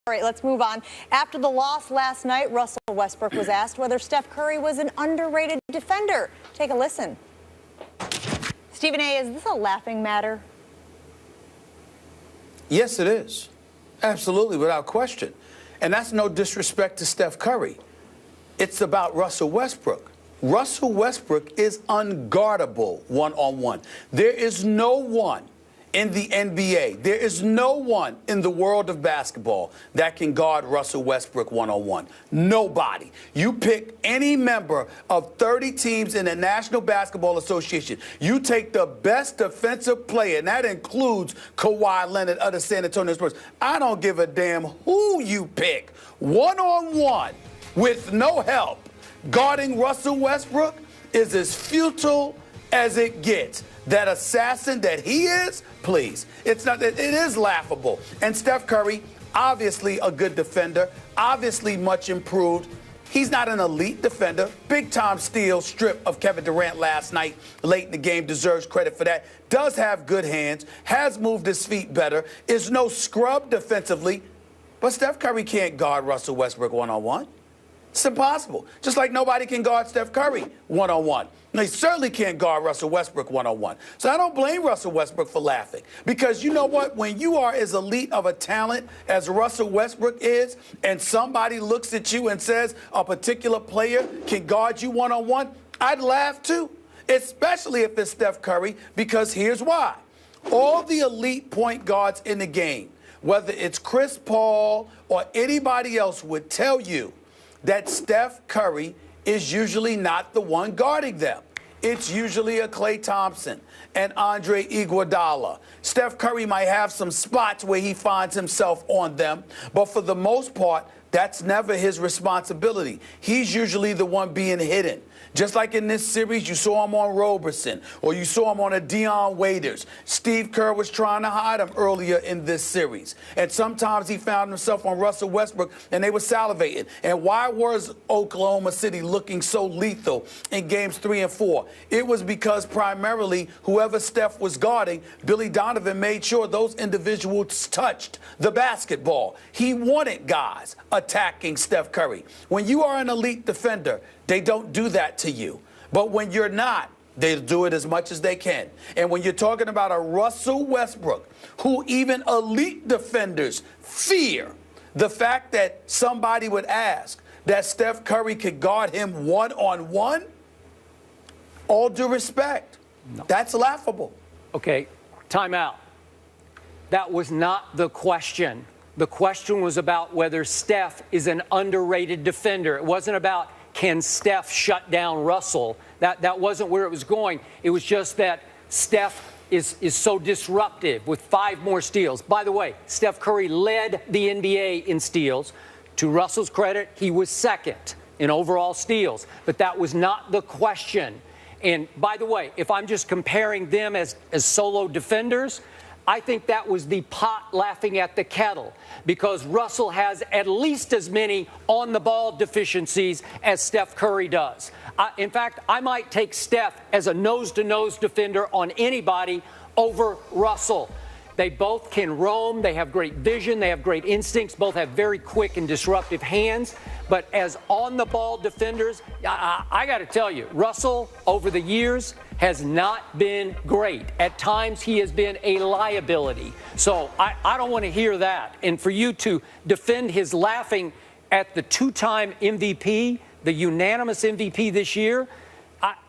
All right, let's move on. After the loss last night, Russell Westbrook was asked whether Steph Curry was an underrated defender. Take a listen. Stephen A., is this a laughing matter? Yes, it is. Absolutely, without question. And that's no disrespect to Steph Curry. It's about Russell Westbrook. Russell Westbrook is unguardable one-on-one. There is no one in the NBA, there is no one in the world of basketball that can guard Russell Westbrook one-on-one. Nobody. You pick any member of 30 teams in the National Basketball Association. You take the best defensive player, and that includes Kawhi Leonard of the San Antonio Spurs. I don't give a damn who you pick. One-on-one with no help, guarding Russell Westbrook is as futile as it gets. That assassin that he is, please. It's not. It is laughable. And Steph Curry, obviously a good defender, obviously much improved. He's not an elite defender. Big-time steal strip of Kevin Durant last night, late in the game, deserves credit for that. Does have good hands, has moved his feet better, is no scrub defensively. But Steph Curry can't guard Russell Westbrook one-on-one. It's impossible. Just like nobody can guard Steph Curry one-on-one. They certainly can't guard Russell Westbrook one-on-one. So I don't blame Russell Westbrook for laughing. Because you know what? When you are as elite of a talent as Russell Westbrook is, and somebody looks at you and says a particular player can guard you one-on-one, I'd laugh too. Especially if it's Steph Curry, because here's why. All the elite point guards in the game, whether it's Chris Paul or anybody else, would tell you that Steph Curry is usually not the one guarding them. It's usually a Klay Thompson and Andre Iguodala. Steph Curry might have some spots where he finds himself on them, but for the most part, that's never his responsibility. He's usually the one being hidden. Just like in this series, you saw him on Roberson, or you saw him on a Dion Waiters. Steve Kerr was trying to hide him earlier in this series. And sometimes he found himself on Russell Westbrook, and they were salivating. And why was Oklahoma City looking so lethal in games 3 and 4? It was because primarily whoever Steph was guarding, Billy Donovan made sure those individuals touched the basketball. He wanted guys attacking Steph Curry. When you are an elite defender, they don't do that to you. But when you're not, they do it as much as they can. And when you're talking about a Russell Westbrook, who even elite defenders fear, the fact that somebody would ask that Steph Curry could guard him one-on-one, all due respect, that's laughable. Okay, timeout. That was not the question. The question was about whether Steph is an underrated defender. It wasn't about can Steph shut down Russell. That wasn't where it was going. It was just that Steph is so disruptive with 5 more steals. By the way, Steph Curry led the NBA in steals. To Russell's credit, he was second in overall steals. But that was not the question. And by the way, if I'm just comparing them as solo defenders, I think that was the pot laughing at the kettle, because Russell has at least as many on-the-ball deficiencies as Steph Curry does. In fact, I might take Steph as a nose-to-nose defender on anybody over Russell. They both can roam. They have great vision. They have great instincts. Both have very quick and disruptive hands. But as on-the-ball defenders, I got to tell you, Russell, over the years, has not been great. At times, he has been a liability. So I don't want to hear that. And for you to defend his laughing at the 2-time MVP, the unanimous MVP this year,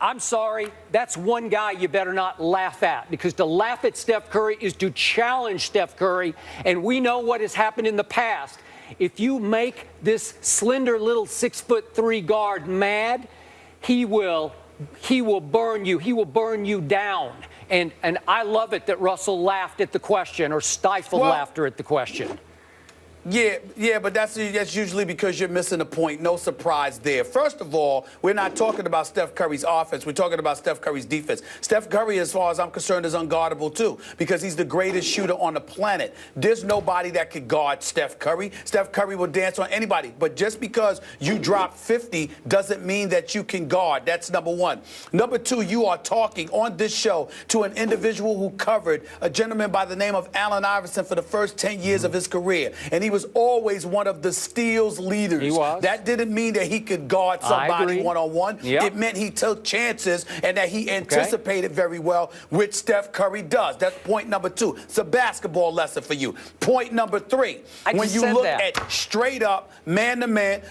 I'm sorry, that's one guy you better not laugh at, because to laugh at Steph Curry is to challenge Steph Curry, and we know what has happened in the past. If you make this slender little 6'3" guard mad, he will burn you. He will burn you down. And I love it that Russell laughed at the question, or stifled laughter at the question. Yeah, but that's usually because you're missing a point. No surprise there. First of all, we're not talking about Steph Curry's offense. We're talking about Steph Curry's defense. Steph Curry, as far as I'm concerned, is unguardable too, because he's the greatest shooter on the planet. There's nobody that could guard Steph Curry. Steph Curry will dance on anybody. But just because you drop 50 doesn't mean that you can guard. That's number one. Number two, you are talking on this show to an individual who covered a gentleman by the name of Allen Iverson for the first 10 years of his career. And he he was always one of the steals leaders. He was. That didn't mean that he could guard somebody one-on-one. Yep. It meant he took chances and that he anticipated very well, which Steph Curry does. That's point number 2. It's a basketball lesson for you. Point number 3. When you look at straight up man-to-man,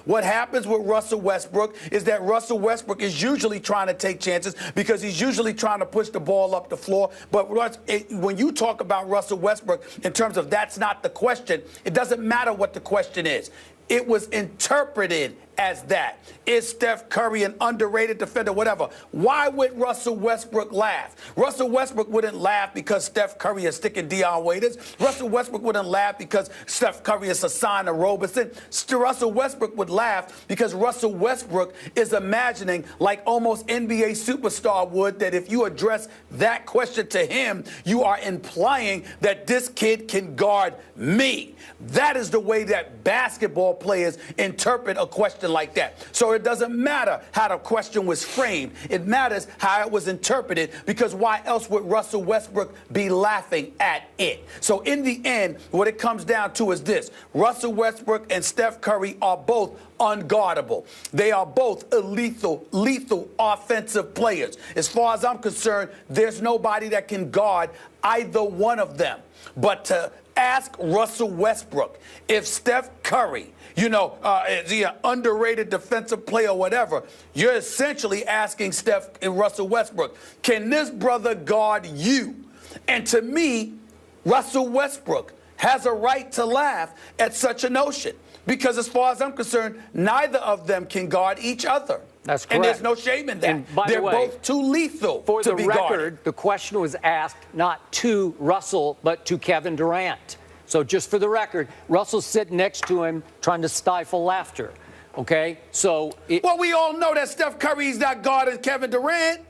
what happens with Russell Westbrook is that Russell Westbrook is usually trying to take chances because he's usually trying to push the ball up the floor. But when you talk about Russell Westbrook in terms of that's not the question, it doesn't matter what the question is. It was interpreted as that. Is Steph Curry an underrated defender? Whatever. Why would Russell Westbrook laugh? Russell Westbrook wouldn't laugh because Steph Curry is sticking Dion Waiters. Russell Westbrook wouldn't laugh because Steph Curry is a sign of Roberson. Russell Westbrook would laugh because Russell Westbrook is imagining, like almost NBA superstar would, that if you address that question to him, you are implying that this kid can guard me. That is the way that basketball players interpret a question like that. So it doesn't matter how the question was framed. It matters how it was interpreted, because why else would Russell Westbrook be laughing at it? So in the end, what it comes down to is this. Russell Westbrook and Steph Curry are both unguardable. They are both lethal offensive players. As far as I'm concerned, there's nobody that can guard either one of them. But to ask Russell Westbrook if Steph Curry, is he an underrated defensive player or whatever, you're essentially asking Russell Westbrook, can this brother guard you? And to me, Russell Westbrook has a right to laugh at such a notion, because as far as I'm concerned, neither of them can guard each other. That's correct. And there's no shame in that. And by They're the way, both too lethal for to the be record, guarded. the question was asked not to Russell, but to Kevin Durant. So just for the record, Russell's sitting next to him trying to stifle laughter. Okay? So well, we all know that Steph Curry's not guarding Kevin Durant.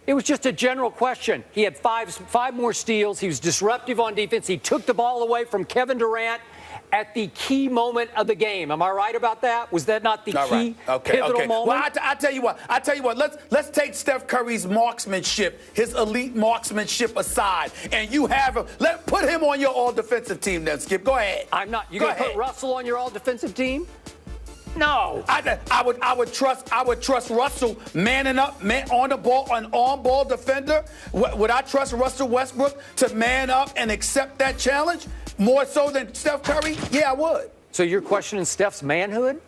It was just a general question. He had five more steals. He was disruptive on defense. He took the ball away from Kevin Durant at the key moment of the game. Am I right about that? Was that not the key pivotal moment? Well, I tell you what. Let's take Steph Curry's marksmanship, his elite marksmanship aside, and you have him. Put him on your all-defensive team then, Skip. Go ahead. I'm not. You're going to put Russell on your all-defensive team? No. I would trust Russell manning up, on the ball, an on-ball defender. Would I trust Russell Westbrook to man up and accept that challenge more so than Steph Curry? Yeah, I would. So you're questioning Steph's manhood?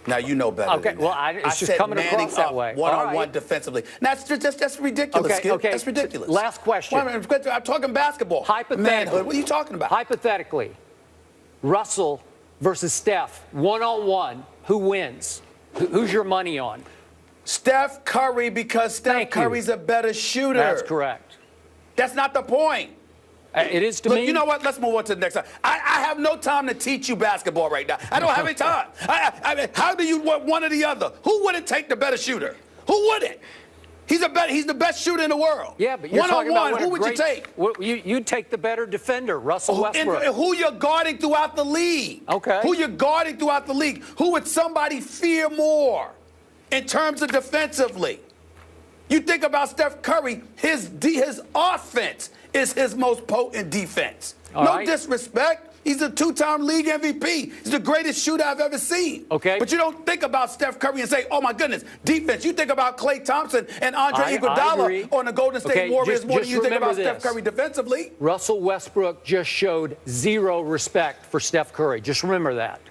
Now you know better. Okay, than that. well, it's just coming across that way. One-on-one defensively. Now, that's ridiculous, Skip. Okay. That's ridiculous. Last question. I'm talking basketball. Manhood. What are you talking about? Hypothetically, Russell versus Steph, one-on-one, who wins? Who's your money on? Steph Curry, because Steph Curry's a better shooter. That's correct. That's not the point. It is to me. You know what? Let's move on to the next time. I have no time to teach you basketball right now. I don't have any time. I mean, how do you want one or the other? Who wouldn't take the better shooter? Who wouldn't? He's the best shooter in the world. Yeah, but you're talking about who would you take? You'd take the better defender, Russell Westbrook. Who you're guarding throughout the league. Okay. Who you're guarding throughout the league. Who would somebody fear more in terms of defensively? You think about Steph Curry, his offense is his most potent defense. No disrespect. He's a two-time league MVP. He's the greatest shooter I've ever seen. Okay. But you don't think about Steph Curry and say, oh, my goodness, defense. You think about Klay Thompson and Andre Iguodala on the Golden State Warriors more than you think about Steph Curry defensively. Russell Westbrook just showed zero respect for Steph Curry. Just remember that.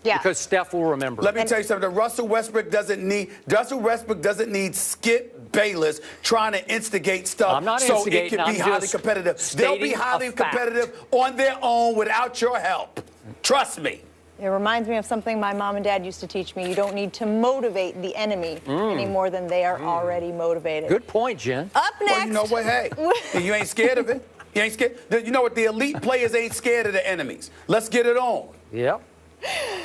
Yeah. Because Steph will remember. Let me tell you something. Russell Westbrook doesn't need Skip Bayless trying to instigate stuff. I'm not so instigating. it can be highly competitive. They'll be highly competitive on their own without your help. Trust me. It reminds me of something my mom and dad used to teach me. You don't need to motivate the enemy any more than they are already motivated. Good point, Jen. Up next. Well, you know what? Hey, you ain't scared of it. You ain't scared. You know what? The elite players ain't scared of the enemies. Let's get it on. Yep.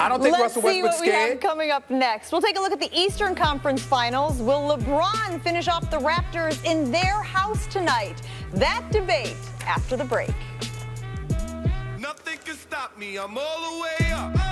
I don't think Russell Westbrook's scared. Let's see what we have coming up next. We'll take a look at the Eastern Conference Finals. Will LeBron finish off the Raptors in their house tonight? That debate after the break. Nothing can stop me. I'm all the way up.